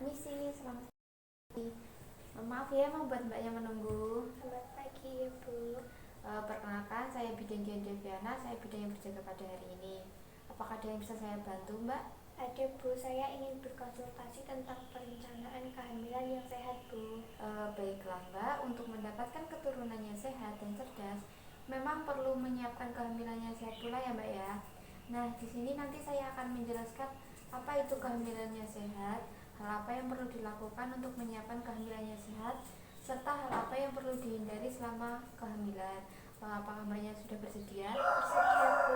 Permisi, selamat pagi. Maaf ya membuat mbaknya menunggu. Selamat pagi ya Bu. Perkenalkan, saya bidan Dian Deviana, saya bidan yang berjaga pada hari ini. Apakah ada yang bisa saya bantu mbak? Ada Bu, saya ingin berkonsultasi tentang perencanaan kehamilan yang sehat Bu. Baiklah mbak, untuk mendapatkan keturunannya sehat dan cerdas, memang perlu menyiapkan kehamilannya sehat pula ya mbak ya. Nah, di sini nanti saya akan menjelaskan apa itu kehamilannya sehat, hal apa yang perlu dilakukan untuk menyiapkan kehamilannya sehat, serta hal apa yang perlu dihindari selama kehamilan. Apakah mbaknya sudah bersedia? Bersedia Bu.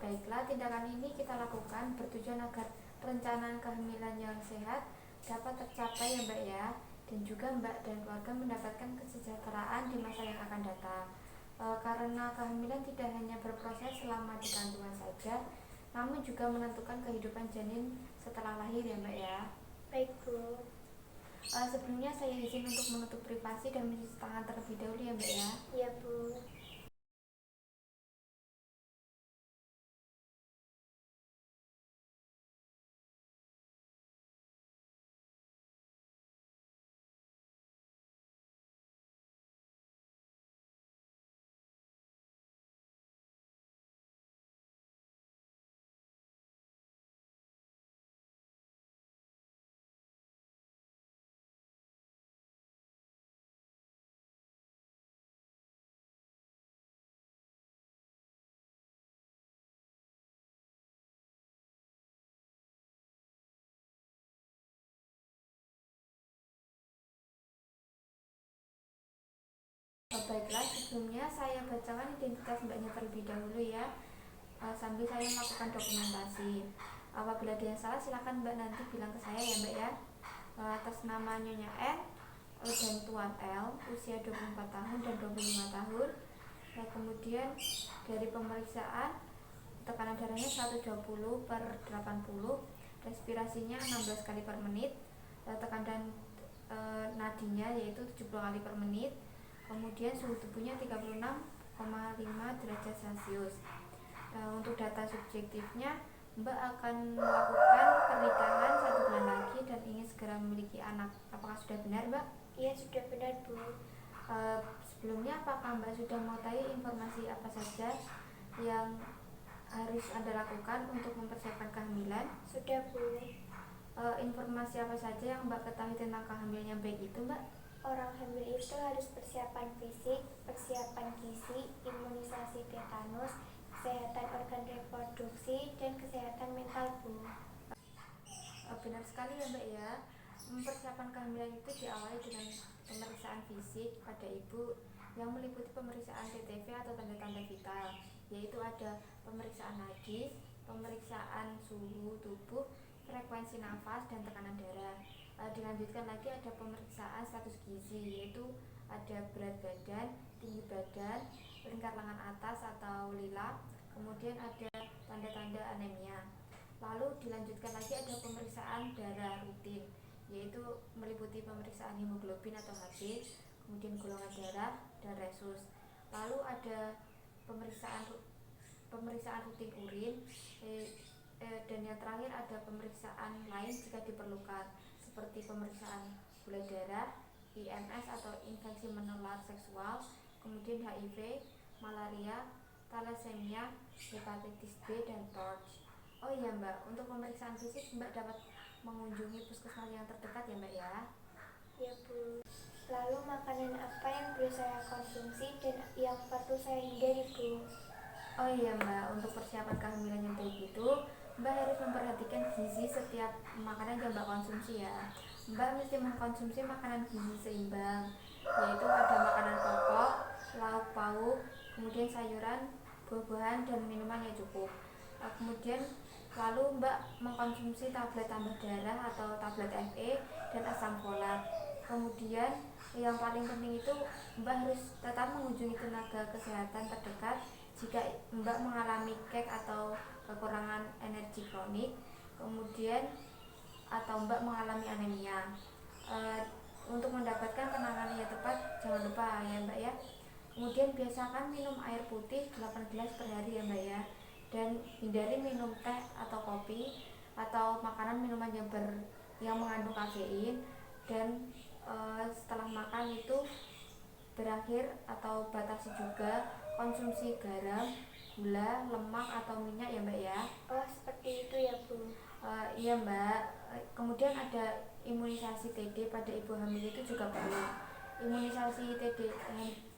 Baiklah, tindakan ini kita lakukan bertujuan agar perencanaan kehamilan yang sehat dapat tercapai ya mbak ya, dan juga mbak dan keluarga mendapatkan kesejahteraan di masa yang akan datang. Karena kehamilan tidak hanya berproses selama di kandungan saja, namun juga menentukan kehidupan janin setelah lahir ya mbak ya. Baik Bu. Sebelumnya saya izin untuk menutup privasi dan mencuci tangan terlebih dahulu ya mbak ya. Iya Bu. Baiklah, sebelumnya saya bacakan identitas mbaknya terlebih dahulu ya, sambil saya melakukan dokumentasi. Apabila ada yang salah silakan mbak nanti bilang ke saya ya mbak ya. Atas nama Nyonya N dan Tuan L, usia 24 tahun dan 25 tahun. Kemudian dari pemeriksaan, tekanan darahnya 120/80, respirasinya 16 kali per menit, tekanan nadinya yaitu 70 kali per menit, kemudian suhu tubuhnya 36,5 derajat Celcius. Untuk data subjektifnya, Mbak akan melakukan pernikahan 1 bulan lagi dan ingin segera memiliki anak. Apakah sudah benar, Mbak? Iya sudah benar Bu. Sebelumnya, apakah Mbak sudah mengetahui informasi apa saja yang harus Anda lakukan untuk mempersiapkan kehamilan? Sudah Bu. Informasi apa saja yang Mbak ketahui tentang kehamilan yang baik itu, Mbak? Orang hamil itu harus persiapan fisik, persiapan gizi, imunisasi tetanus, kesehatan organ reproduksi, dan kesehatan mental Bu. Benar sekali ya mbak ya. Persiapan kehamilan itu diawali dengan pemeriksaan fisik pada ibu yang meliputi pemeriksaan TTV atau tanda-tanda vital, yaitu ada pemeriksaan nadi, pemeriksaan suhu tubuh, frekuensi nafas, dan tekanan darah. Dilanjutkan lagi ada pemeriksaan status gizi, yaitu ada berat badan, tinggi badan, lingkar lengan atas atau lila, kemudian ada tanda-tanda anemia. Lalu dilanjutkan lagi ada pemeriksaan darah rutin, yaitu meliputi pemeriksaan hemoglobin atau Hb, kemudian golongan darah dan resus. Lalu ada pemeriksaan pemeriksaan rutin urin, dan yang terakhir ada pemeriksaan lain jika diperlukan, seperti pemeriksaan gula darah, IMS atau infeksi menular seksual, kemudian HIV, malaria, thalassemia, hepatitis B, dan TORCH. Oh iya mbak, untuk pemeriksaan fisik mbak dapat mengunjungi puskesmas yang terdekat ya mbak ya. Ya Bu. Lalu makanan apa yang perlu saya konsumsi dan yang perlu saya hindari Bu? Oh iya mbak, untuk persiapan kehamilan yang baik itu mbak harus memperhatikan gizi setiap makanan yang mbak konsumsi ya. Mbak mesti mengkonsumsi makanan gizi seimbang, yaitu ada makanan pokok, lauk pauk, kemudian sayuran, buah-buahan, dan minuman yang cukup. Kemudian lalu mbak mengkonsumsi tablet tambah darah atau tablet Fe dan asam folat. Kemudian yang paling penting itu mbak harus tetap mengunjungi tenaga kesehatan terdekat jika mbak mengalami kek atau kekurangan energi kronik, kemudian atau mbak mengalami anemia. Untuk mendapatkan penanganan yang tepat jangan lupa ya mbak ya. Kemudian biasakan minum air putih 8 gelas per hari ya mbak ya, dan hindari minum teh atau kopi atau makanan minuman yang yang mengandung kafein, dan setelah makan itu berakhir atau batasi juga konsumsi garam, gula, lemak atau minyak ya Mbak ya. Oh, seperti itu ya Bu. Iya Mbak. Kemudian ada imunisasi TD pada ibu hamil itu juga perlu. Imunisasi TD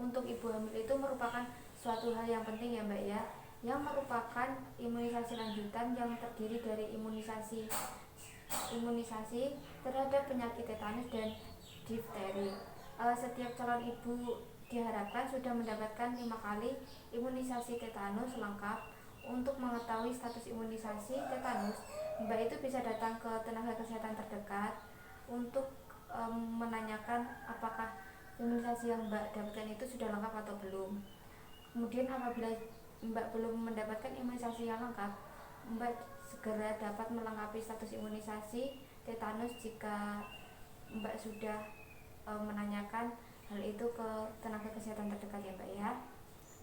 untuk ibu hamil itu merupakan suatu hal yang penting ya Mbak ya, yang merupakan imunisasi lanjutan yang terdiri dari imunisasi terhadap penyakit tetanus dan difteri. Setiap calon ibu diharapkan sudah mendapatkan 5 kali imunisasi tetanus lengkap. Untuk mengetahui status imunisasi tetanus, Mbak itu bisa datang ke tenaga kesehatan terdekat untuk menanyakan apakah imunisasi yang Mbak dapatkan itu sudah lengkap atau belum. Kemudian apabila Mbak belum mendapatkan imunisasi yang lengkap, Mbak segera dapat melengkapi status imunisasi tetanus jika Mbak sudah menanyakan hal itu ke tenaga kesehatan terdekat ya Mbak ya.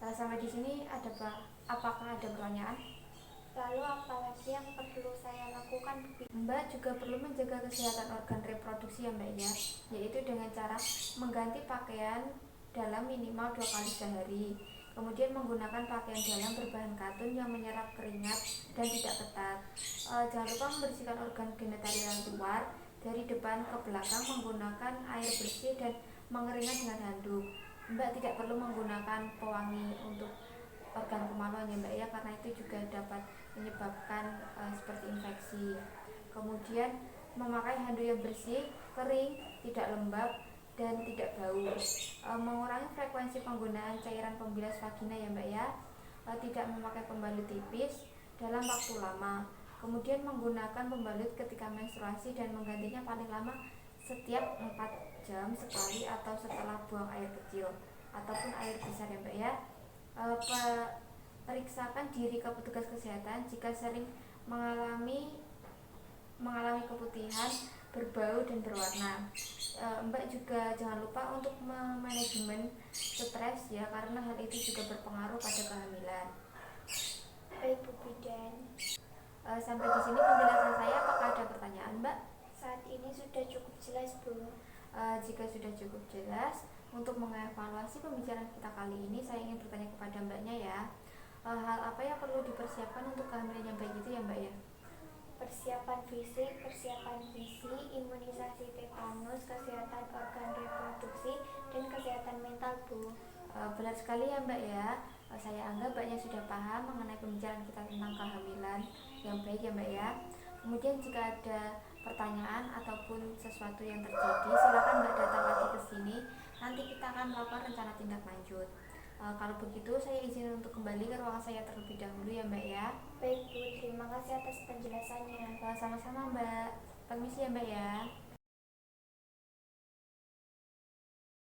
Sampai di sini apakah ada pertanyaan? Lalu apalagi yang perlu saya lakukan Bu? Mbak juga perlu menjaga kesehatan organ reproduksi ya Mbak ya, yaitu dengan cara mengganti pakaian dalam minimal 2 kali sehari. Kemudian menggunakan pakaian dalam berbahan katun yang menyerap keringat dan tidak ketat. Jangan lupa membersihkan organ genitalia luar dari depan ke belakang menggunakan air bersih dan mengeringkan dengan handuk. Mbak tidak perlu menggunakan pewangi untuk organ kemaluan ya Mbak ya, karena itu juga dapat menyebabkan seperti infeksi. Kemudian memakai handuk yang bersih, kering, tidak lembab dan tidak bau. Mengurangi frekuensi penggunaan cairan pembilas vagina ya Mbak ya. Tidak memakai pembalut tipis dalam waktu lama. Kemudian menggunakan pembalut ketika menstruasi dan menggantinya paling lama setiap 4 jam sekali atau setelah buang air kecil ataupun air besar ya Mbak ya. Periksakan diri ke petugas kesehatan jika sering mengalami keputihan, berbau dan berwarna. Mbak juga jangan lupa untuk manajemen stres ya, karena hal itu juga berpengaruh pada kehamilan. Baik Bu Bidan. Sampai di sini penjelasan saya. Apakah ada pertanyaan Mbak? Saat ini sudah cukup jelas Bu. Jika sudah cukup jelas, untuk mengevaluasi pembicaraan kita kali ini, saya ingin bertanya kepada Mbaknya ya. Hal apa yang perlu dipersiapkan untuk kehamilan yang baik itu ya Mbak ya? Persiapan fisik, persiapan gizi, imunisasi tetanus, kesehatan organ reproduksi, dan kesehatan mental Bu. Benar sekali ya Mbak ya. Saya anggap Mbaknya sudah paham mengenai pembicaraan kita tentang kehamilan yang baik ya Mbak ya. Kemudian jika ada pertanyaan ataupun sesuatu yang terjadi, silakan Mbak datang lagi ke sini. Nanti kita akan melakukan rencana tindak lanjut. Kalau begitu saya izin untuk kembali ke ruangan saya terlebih dahulu ya Mbak ya. Baik Bu, terima kasih atas penjelasannya. Sama-sama Mbak. Permisi ya Mbak ya.